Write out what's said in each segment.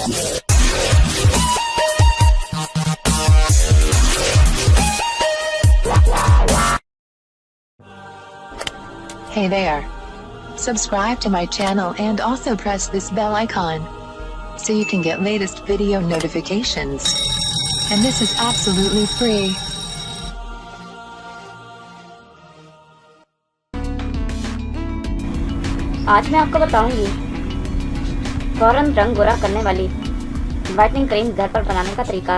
Hey there. Subscribe to my channel and also press this bell icon so you can get latest video notifications. And this is absolutely free. आज मैं आपको बताऊंगी फौरन रंग गोरा करने वाली व्हाइटनिंग क्रीम घर पर बनाने का तरीका।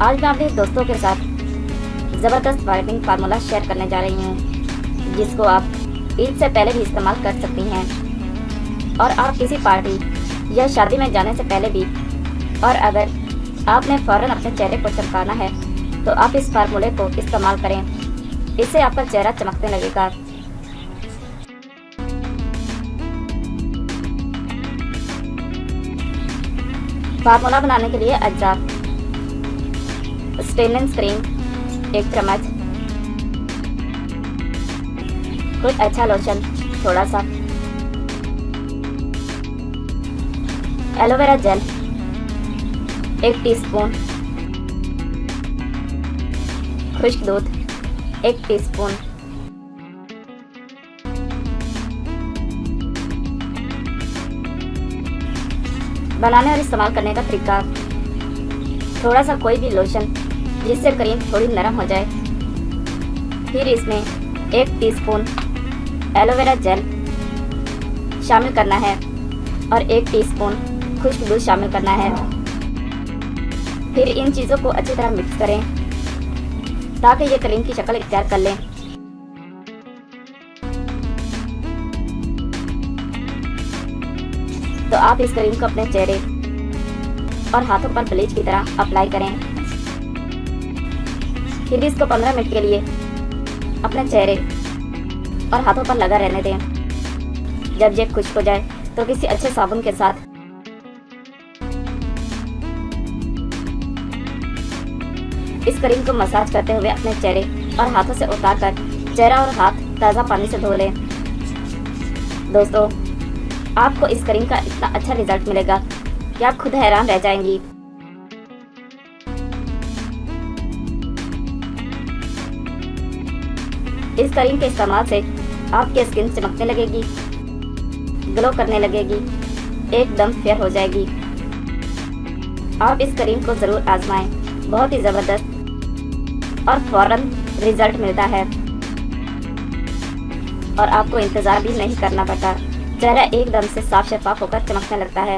आज मैं अपने दोस्तों के साथ ज़बरदस्त व्हाइटनिंग फार्मूला शेयर करने जा रही हूँ, जिसको आप ईद से पहले भी इस्तेमाल कर सकती हैं और आप किसी पार्टी या शादी में जाने से पहले भी। और अगर आपने फ़ौरन अपने चेहरे को चमकाना है तो आप इस फार्मूले को इस्तेमाल करें, इससे आपका चेहरा चमकने लगेगा। फार्मूला बनाने के लिए अज्जा: स्टेनलेस क्रीम 1 चम्मच, कुछ अच्छा लोशन थोड़ा सा, एलोवेरा जेल 1 टीस्पून, खुश्क दूध 1 टीस्पून, बनाने और इस्तेमाल करने का तरीका: थोड़ा सा कोई भी लोशन जिससे क्रीम थोड़ी नरम हो जाए, फिर इसमें 1 टीस्पून एलोवेरा जेल शामिल करना है और 1 टीस्पून खुश्क दूध शामिल करना है। फिर इन चीज़ों को अच्छी तरह मिक्स करें ताकि ये क्रीम की शक्ल इख्तियार कर लें। तो आप इस क्रीम को अपने चेहरे और हाथों पर ब्लीच की तरह अप्लाई करें। फिर इसको 15 मिनट के लिए अपने चेहरे और हाथों पर लगा रहने दें। जब ये खुश्क हो जाए तो किसी अच्छे साबुन के साथ इस क्रीम को मसाज करते हुए अपने चेहरे और हाथों से उतारकर चेहरा और हाथ ताज़ा पानी से धो लें। दोस्तों, आपको इस क्रीम का इतना अच्छा रिजल्ट मिलेगा कि आप खुद हैरान रह जाएंगी। इस क्रीम के इस्तेमाल से आपकी स्किन चमकने लगेगी, ग्लो करने लगेगी, एकदम फेयर हो जाएगी। आप इस क्रीम को ज़रूर आजमाएं, बहुत ही ज़बरदस्त और फौरन रिजल्ट मिलता है और आपको इंतज़ार भी नहीं करना पड़ता। चेहरा एकदम से साफ शफाफ होकर चमकने लगता है।